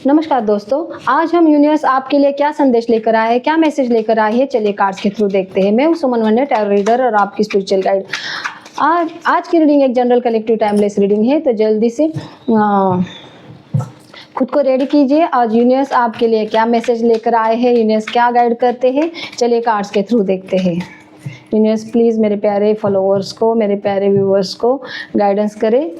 नमस्कार दोस्तों, आज हम यूनिवर्स आपके लिए क्या संदेश लेकर आए हैं, क्या मैसेज लेकर आए हैं, चलिए कार्ड्स के थ्रू देखते हैं। मैं हूं सुमन वन्ने, टैरो रीडर और आपकी स्पिरिचुअल गाइड। आज की रीडिंग एक जनरल कलेक्टिव टाइमलेस रीडिंग है, तो जल्दी से खुद को रेडी कीजिए। आज यूनिवर्स आपके लिए क्या मैसेज लेकर आए हैं, यूनिवर्स क्या गाइड करते हैं, चलिए कार्ड्स के थ्रू देखते हैं। यूनिवर्स प्लीज़ मेरे प्यारे फॉलोअर्स को, मेरे प्यारे व्यूअर्स को गाइडेंस करें।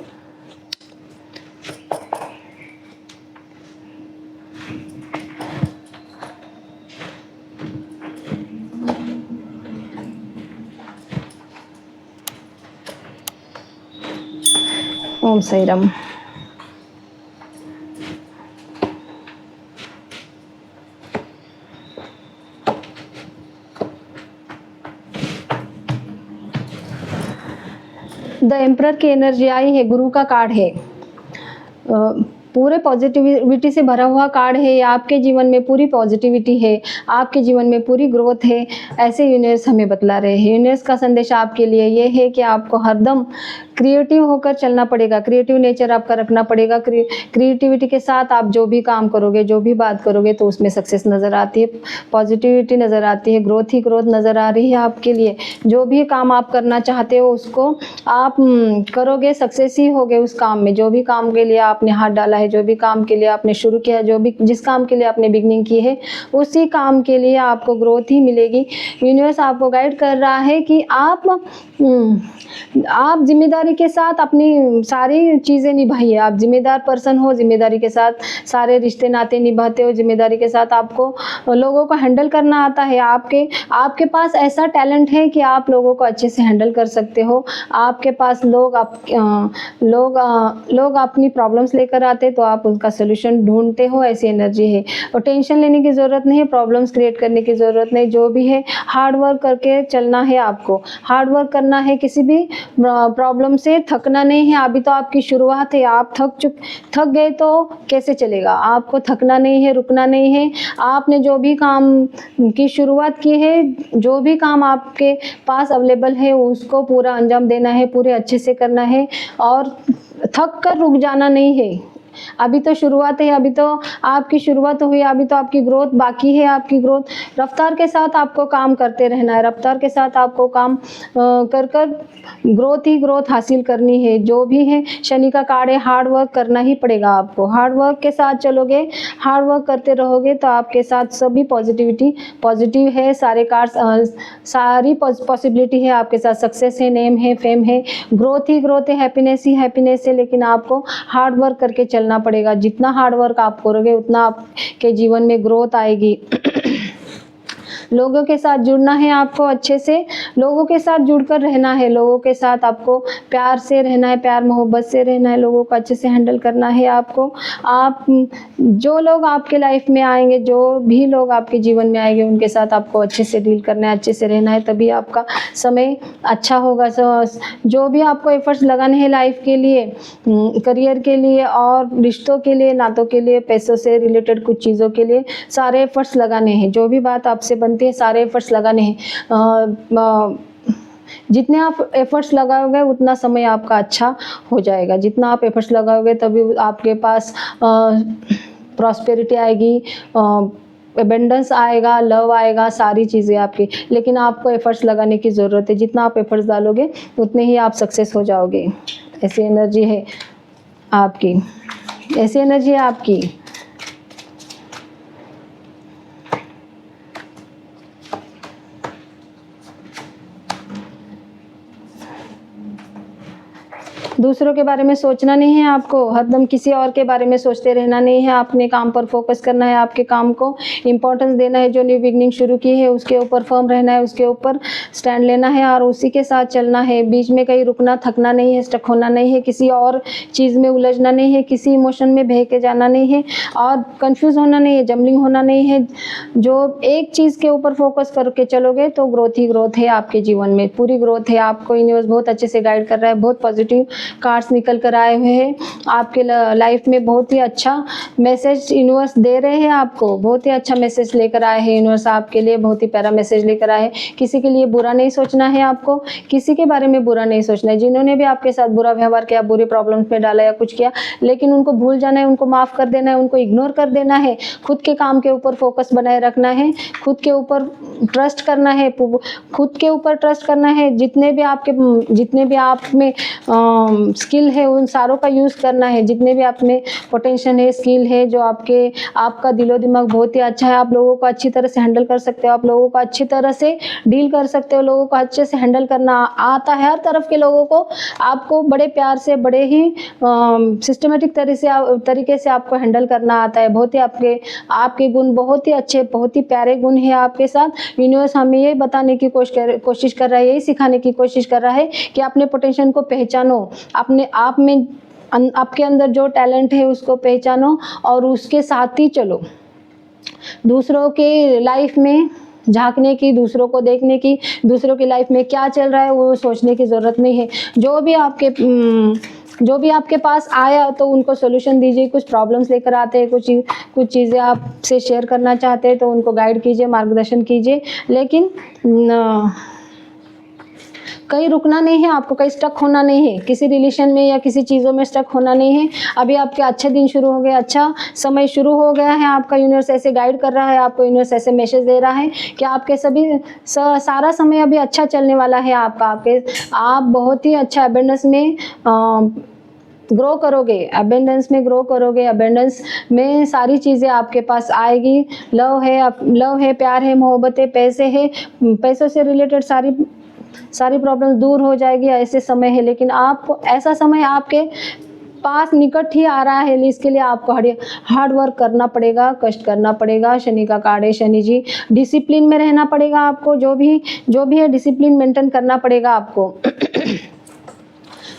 ओम साई राम। द एम्परर की एनर्जी आई है, गुरु का कार्ड है, पूरे पॉजिटिविटी से भरा हुआ कार्ड है। आपके जीवन में पूरी पॉजिटिविटी है, आपके जीवन में पूरी ग्रोथ है, ऐसे यूनिवर्स हमें बतला रहे हैं। यूनिवर्स का संदेश आपके लिए ये है कि आपको हरदम क्रिएटिव होकर चलना पड़ेगा, क्रिएटिव नेचर आपका रखना पड़ेगा। क्रिएटिविटी के साथ आप जो भी काम करोगे, जो भी बात करोगे, तो उसमें सक्सेस नज़र आती है, पॉजिटिविटी नज़र आती है, ग्रोथ ही ग्रोथ नज़र आ रही है आपके लिए। जो भी काम आप करना चाहते हो उसको आप करोगे, सक्सेस ही होगे उस काम में। जो भी काम के लिए आपने हाथ डाला है, जो भी काम के लिए आपने शुरू किया है, जो भी जिस काम के लिए आपने बिगनिंग की है, उसी काम के लिए आपको ग्रोथ ही मिलेगी। यूनिवर्स आपको गाइड कर रहा है कि आप जिम्मेदारी के साथ अपनी सारी चीज़ें निभाइए। आप जिम्मेदार पर्सन हो, जिम्मेदारी के साथ सारे रिश्ते नाते निभाते हो, जिम्मेदारी के साथ आपको लोगों को हैंडल करना आता है। आपके पास ऐसा टैलेंट है कि आप लोगों को अच्छे से हैंडल कर सकते हो। आपके पास लोग अपनी प्रॉब्लम्स लेकर आते तो आप उनका सोल्यूशन ढूंढते हो, ऐसी एनर्जी है। और टेंशन लेने की ज़रूरत नहीं है, प्रॉब्लम्स क्रिएट करने की ज़रूरत नहीं। जो भी है हार्ड वर्क करके चलना है, आपको हार्ड वर्क करना है। किसी भी प्रॉब्लम से थकना नहीं है। अभी तो आपकी शुरुआत है, आप थक गए तो कैसे चलेगा। आपको थकना नहीं है, रुकना नहीं है। आपने जो भी काम की शुरुआत की है, जो भी काम आपके पास अवेलेबल है, उसको पूरा अंजाम देना है, पूरे अच्छे से करना है और थक कर रुक जाना नहीं है। अभी तो शुरुआत है, अभी तो आपकी शुरुआत हुई, अभी तो आपकी ग्रोथ बाकी है। आपकी ग्रोथ रफ्तार के साथ आपको काम करते रहना है, रफ्तार के साथ आपको काम कर ग्रोथ ही ग्रोथ हासिल करनी है। जो भी है शनि का कार्ड है, हार्ड वर्क करना ही पड़ेगा आपको। हार्ड वर्क के साथ चलोगे, हार्ड वर्क करते रहोगे तो आपके साथ सभी पॉजिटिव है। सारे कार्ड सारी पॉसिबिलिटी है आपके साथ। सक्सेस है, नेम है, फेम है, ग्रोथ ही ग्रोथ है, हैप्पीनेस ही हैप्पीनेस है। लेकिन आपको हार्ड वर्क करके चलना पड़ेगा। जितना हार्ड वर्क आप करोगे उतना आपके जीवन में ग्रोथ आएगी। लोगों के साथ जुड़ना है आपको, अच्छे से लोगों के साथ जुड़कर रहना है। लोगों के साथ आपको प्यार से रहना है, प्यार मोहब्बत से रहना है। लोगों को अच्छे से हैंडल करना है आपको। आप जो लोग आपके लाइफ में आएंगे, जो भी लोग आपके जीवन में आएंगे, उनके साथ आपको अच्छे से डील करना है, अच्छे से रहना है, तभी आपका समय अच्छा होगा। जो भी आपको एफर्ट्स लगाने हैं लाइफ के लिए, करियर के लिए और रिश्तों के लिए, नातों के लिए, पैसों से रिलेटेड कुछ चीज़ों के लिए सारे एफर्ट्स लगाने हैं। जो भी बात आपसे बनती है, सारे एफर्ट्स लगाने हैं। जितने आप एफर्ट्स लगाओगे उतना समय आपका अच्छा हो जाएगा। जितना आप एफर्ट्स लगाओगे तभी आपके पास प्रॉस्पेरिटी आएगी, एबेंडेंस आएगा, लव आएगा, सारी चीज़ें आपकी। लेकिन आपको एफर्ट्स लगाने की ज़रूरत है। जितना आप एफर्ट्स डालोगे उतने ही आप सक्सेस हो जाओगे। ऐसी एनर्जी है आपकी, ऐसी एनर्जी है आपकी। दूसरों के बारे में सोचना नहीं है आपको, हरदम किसी और के बारे में सोचते रहना नहीं है। अपने काम पर फोकस करना है, आपके काम को इम्पोर्टेंस देना है। जो न्यू बिगनिंग शुरू की है उसके ऊपर फर्म रहना है, उसके ऊपर स्टैंड लेना है और उसी के साथ चलना है। बीच में कहीं रुकना, थकना नहीं है, स्टक होना नहीं है, किसी और चीज़ में उलझना नहीं है, किसी इमोशन में बह के जाना नहीं है और कंफ्यूज होना नहीं है, जम्बलिंग होना नहीं है। जो एक चीज़ के ऊपर फोकस करके चलोगे तो ग्रोथ ही ग्रोथ है आपके जीवन में, पूरी ग्रोथ है। आपको यूनिवर्स बहुत अच्छे से गाइड कर रहा है, बहुत पॉजिटिव कार्ड्स निकल कर आए हुए हैं। आपके लाइफ में बहुत ही अच्छा मैसेज यूनिवर्स दे रहे हैं आपको, बहुत ही अच्छा मैसेज लेकर आए हैं यूनिवर्स आपके लिए, बहुत ही प्यारा मैसेज लेकर आए हैं। किसी के लिए बुरा नहीं सोचना है आपको, किसी के बारे में बुरा नहीं सोचना है। जिन्होंने भी आपके साथ बुरा व्यवहार किया, बुरी प्रॉब्लम्स में डाला या कुछ किया, लेकिन उनको भूल जाना है, उनको माफ़ कर देना है, उनको इग्नोर कर देना है। खुद के काम के ऊपर फोकस बनाए रखना है, खुद के ऊपर ट्रस्ट करना है, खुद के ऊपर ट्रस्ट करना है। जितने भी आप में स्किल है उन सारों का यूज़ करना है। जितने भी आप में पोटेंशियल है, स्किल है, जो आपका दिलो दिमाग बहुत ही अच्छा है, आप लोगों को अच्छी तरह से हैंडल कर सकते हो, आप लोगों को अच्छी तरह से डील कर सकते हो, लोगों को अच्छे से हैंडल करना आता है। हर तरफ के लोगों को आपको बड़े प्यार से, बड़े ही सिस्टमेटिक तरीके से आपको हैंडल करना आता है। बहुत ही आपके गुण बहुत ही अच्छे, बहुत ही प्यारे गुण हैं आपके साथ। यूनिवर्स हमें ये बताने की कोशिश कर रहा है, यही सिखाने की कोशिश कर रहा है कि अपने पोटेंशियल को पहचानो, अपने आप में आपके अंदर जो टैलेंट है उसको पहचानो और उसके साथ ही चलो। दूसरों के लाइफ में झांकने की, दूसरों को देखने की, दूसरों की लाइफ में क्या चल रहा है वो सोचने की ज़रूरत नहीं है। जो भी आपके पास आया तो उनको सोल्यूशन दीजिए। कुछ प्रॉब्लम्स लेकर आते हैं, कुछ चीज़ें आपसे शेयर करना चाहते हैं तो उनको गाइड कीजिए, मार्गदर्शन कीजिए, लेकिन कहीं रुकना नहीं है आपको, कहीं स्टक होना नहीं है, किसी रिलेशन में या किसी चीज़ों में स्टक होना नहीं है। अभी आपके अच्छे दिन शुरू हो गए, अच्छा समय शुरू हो गया है, आपका यूनिवर्स ऐसे गाइड कर रहा है, आपको यूनिवर्स ऐसे मैसेज दे रहा है कि आपके सारा समय अभी अच्छा चलने वाला है आपका। आप बहुत ही अच्छा एबंडेंस में ग्रो करोगे, एबंडेंस में ग्रो करोगे, एबंडेंस में सारी चीज़ें आपके पास आएगी। लव है, प्यार है, मोहब्बत है, पैसे है, पैसों से रिलेटेड सारी प्रॉब्लम्स दूर हो जाएगी। ऐसे समय है, लेकिन आपको ऐसा समय आपके पास निकट ही आ रहा है, इसके लिए आपको हार्ड वर्क करना पड़ेगा, कष्ट करना पड़ेगा। शनि का कार्ड है, शनि जी, डिसिप्लिन में रहना पड़ेगा आपको। जो भी है डिसिप्लिन मेंटेन करना पड़ेगा आपको।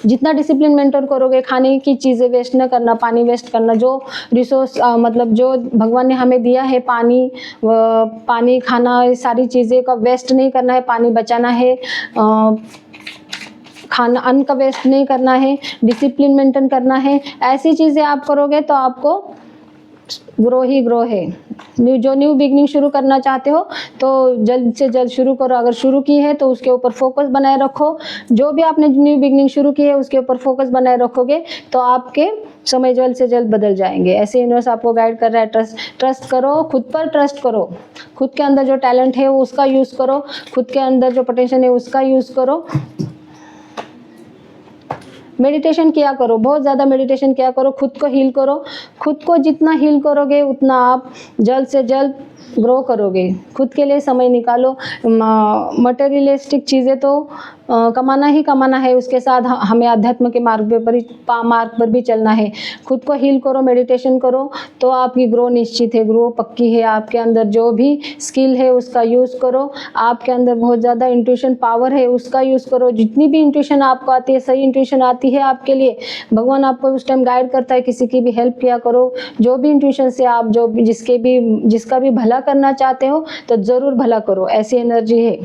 जितना डिसिप्लिन मेंटेन करोगे, खाने की चीज़ें वेस्ट न करना, पानी वेस्ट करना, जो रिसोर्स मतलब जो भगवान ने हमें दिया है, पानी खाना, सारी चीज़ें का वेस्ट नहीं करना है, पानी बचाना है, खाना अन्न का वेस्ट नहीं करना है, डिसिप्लिन मेंटेन करना है। ऐसी चीज़ें आप करोगे तो आपको ग्रो ही ग्रो है। न्यू बिगनिंग शुरू करना चाहते हो तो जल्द से जल्द शुरू करो। अगर शुरू की है तो उसके ऊपर फोकस बनाए रखो। जो भी आपने न्यू बिगनिंग शुरू की है उसके ऊपर फोकस बनाए रखोगे तो आपके समय जल्द से जल्द बदल जाएंगे। ऐसे यूनिवर्स आपको गाइड कर रहा है। ट्रस्ट करो, खुद पर ट्रस्ट करो, खुद के अंदर जो टैलेंट है उसका यूज़ करो, खुद के अंदर जो पोटेंशियल है उसका यूज़ करो। मेडिटेशन किया करो, बहुत ज़्यादा मेडिटेशन किया करो, खुद को हील करो। खुद को जितना हील करोगे उतना आप जल्द से जल्द ग्रो करोगे। खुद के लिए समय निकालो। मटेरियलिस्टिक चीज़ें तो कमाना ही कमाना है, उसके साथ हमें अध्यात्म के मार्ग पर भी चलना है। खुद को हील करो, मेडिटेशन करो तो आपकी ग्रो निश्चित है, ग्रो पक्की है। आपके अंदर जो भी स्किल है उसका यूज़ करो। आपके अंदर बहुत ज़्यादा इंट्यूशन पावर है, उसका यूज़ करो। जितनी भी इंट्यूशन आपको आती है, सही इंट्यूशन आती है आपके लिए, भगवान आपको उस टाइम गाइड करता है। किसी की भी हेल्प किया करो। जो भी इंट्यूशन से आप जिसका भी भला करना चाहते हो तो ज़रूर भला करो। ऐसी एनर्जी है।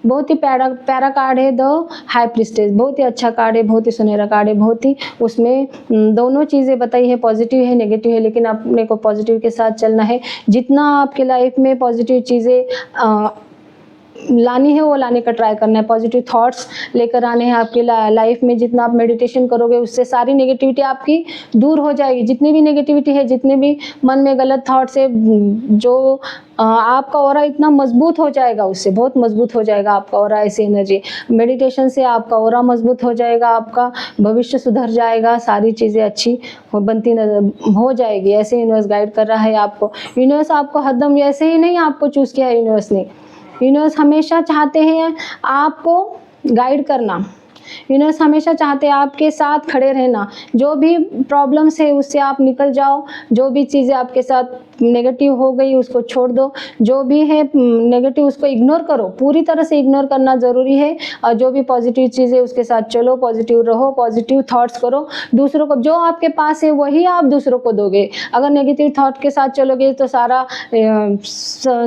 बहुत ही प्यारा कार्ड है द हाई प्रिस्टेस। बहुत ही अच्छा कार्ड है, बहुत ही सुनहरा कार्ड है। बहुत ही उसमें दोनों चीज़ें बताई है, पॉजिटिव है, नेगेटिव है, लेकिन अपने को पॉजिटिव के साथ चलना है। जितना आपके लाइफ में पॉजिटिव चीज़ें लानी है वो लाने का ट्राई करना है। पॉजिटिव थॉट्स लेकर आने हैं आपकी लाइफ में। जितना आप मेडिटेशन करोगे उससे सारी नेगेटिविटी आपकी दूर हो जाएगी। जितनी भी नेगेटिविटी है, जितने भी मन में गलत थॉट्स है, जो आपका ऑरा इतना मजबूत हो जाएगा, उससे बहुत मजबूत हो जाएगा आपका ऑरा। ऐसी एनर्जी मेडिटेशन से आपका ऑरा मजबूत हो जाएगा, आपका भविष्य सुधर जाएगा, सारी चीज़ें अच्छी बनती हो जाएगी। ऐसे यूनिवर्स गाइड कर रहा है आपको। यूनिवर्स आपको हरदम ऐसे ही नहीं आपको चूज़ किया है यूनिवर्स ने। यूनिवर्स हमेशा चाहते हैं आपको गाइड करना। यूनिवर्स हमेशा चाहते हैं आपके साथ खड़े रहना। जो भी प्रॉब्लम्स है उससे आप निकल जाओ। जो भी चीज़ें आपके साथ नेगेटिव हो गई उसको छोड़ दो। जो भी है नेगेटिव उसको इग्नोर करो, पूरी तरह से इग्नोर करना ज़रूरी है। और जो भी पॉजिटिव चीज़ है उसके साथ चलो, पॉजिटिव रहो, पॉजिटिव थॉट्स करो। दूसरों को जो आपके पास है वही आप दूसरों को दोगे। अगर नेगेटिव थॉट के साथ चलोगे तो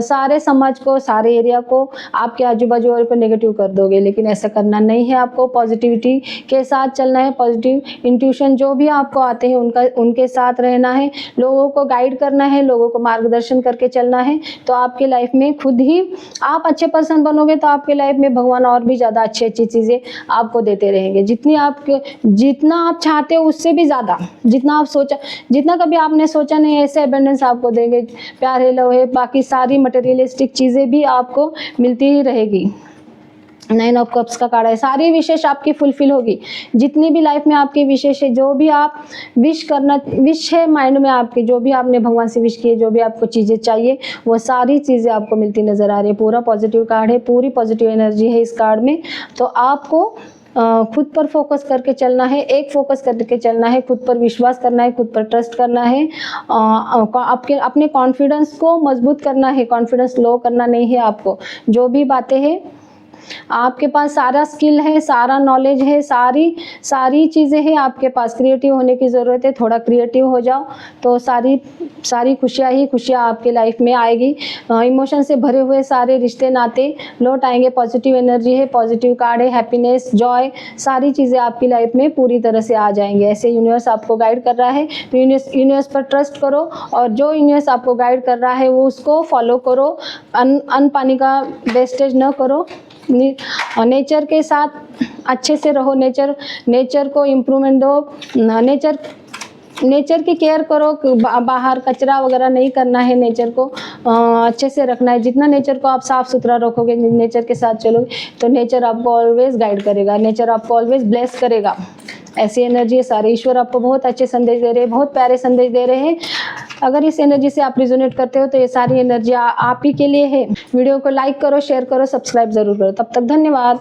सारे समाज को, सारे एरिया को, आपके आजू बाजू वाले को नेगेटिव कर दोगे। लेकिन ऐसा करना नहीं है आपको। पॉजिटिविटी के साथ चलना है, पॉजिटिव इंट्यूशन जो भी आपको आते हैं उनके साथ रहना है, लोगों को गाइड करना है, लोगों को मार्गदर्शन करके चलना है। तो आपकी लाइफ में खुद ही आप अच्छे पर्सन बनोगे तो आपके लाइफ में भगवान और भी ज़्यादा अच्छी अच्छी चीज़ें आपको देते रहेंगे। जितना आप चाहते हो उससे भी ज़्यादा, जितना कभी आपने सोचा नहीं ऐसे अबंडेंस आपको देंगे। प्यार है, लव है, बाकी सारी मटेरियलिस्टिक चीज़ें भी आपको मिलती ही रहेगी। 9 ऑफ कप्स का कार्ड है, सारी विशेष आपकी फुलफिल होगी। जितनी भी लाइफ में आपकी विशेष है, जो भी आप विश है माइंड में आपके, जो भी आपने भगवान से विश किए, जो भी आपको चीज़ें चाहिए वो सारी चीज़ें आपको मिलती नज़र आ रही है। पूरा पॉजिटिव कार्ड है, पूरी पॉजिटिव एनर्जी है इस कार्ड में। तो आपको खुद पर फोकस करके चलना है, फोकस करके चलना है, खुद पर विश्वास करना है, खुद पर ट्रस्ट करना है, अपने कॉन्फिडेंस को मजबूत करना है, कॉन्फिडेंस लो करना नहीं है आपको। जो भी बातें हैं आपके पास सारा स्किल है, सारा नॉलेज है, सारी चीज़ें हैं आपके पास। क्रिएटिव होने की ज़रूरत है, थोड़ा क्रिएटिव हो जाओ तो सारी खुशियाँ आपके लाइफ में आएगी। इमोशन से भरे हुए सारे रिश्ते नाते लौट आएंगे। पॉजिटिव एनर्जी है, पॉजिटिव कार्ड है, हैप्पीनेस, जॉय, सारी चीज़ें आपकी लाइफ में पूरी तरह से आ जाएंगी। ऐसे यूनिवर्स आपको गाइड कर रहा है तो यूनिवर्स पर ट्रस्ट करो और जो यूनिवर्स आपको गाइड कर रहा है वो उसको फॉलो करो। अन्न पानी का वेस्टेज न करो, नेचर के साथ अच्छे से रहो, नेचर को इम्प्रूवमेंट दो, नेचर की केयर करो। बाहर कचरा वगैरह नहीं करना है, नेचर को अच्छे से रखना है। जितना नेचर को आप साफ़ सुथरा रखोगे, नेचर के साथ चलोगे तो नेचर आपको ऑलवेज गाइड करेगा, नेचर आपको ऑलवेज ब्लेस करेगा। ऐसी एनर्जी है सारे। ईश्वर आपको बहुत अच्छे संदेश दे रहे हैं, बहुत प्यारे संदेश दे रहे हैं। अगर इस एनर्जी से आप रिजोनेट करते हो तो ये सारी एनर्जी आप ही के लिए है। वीडियो को लाइक करो, शेयर करो, सब्सक्राइब जरूर करो। तब तक धन्यवाद।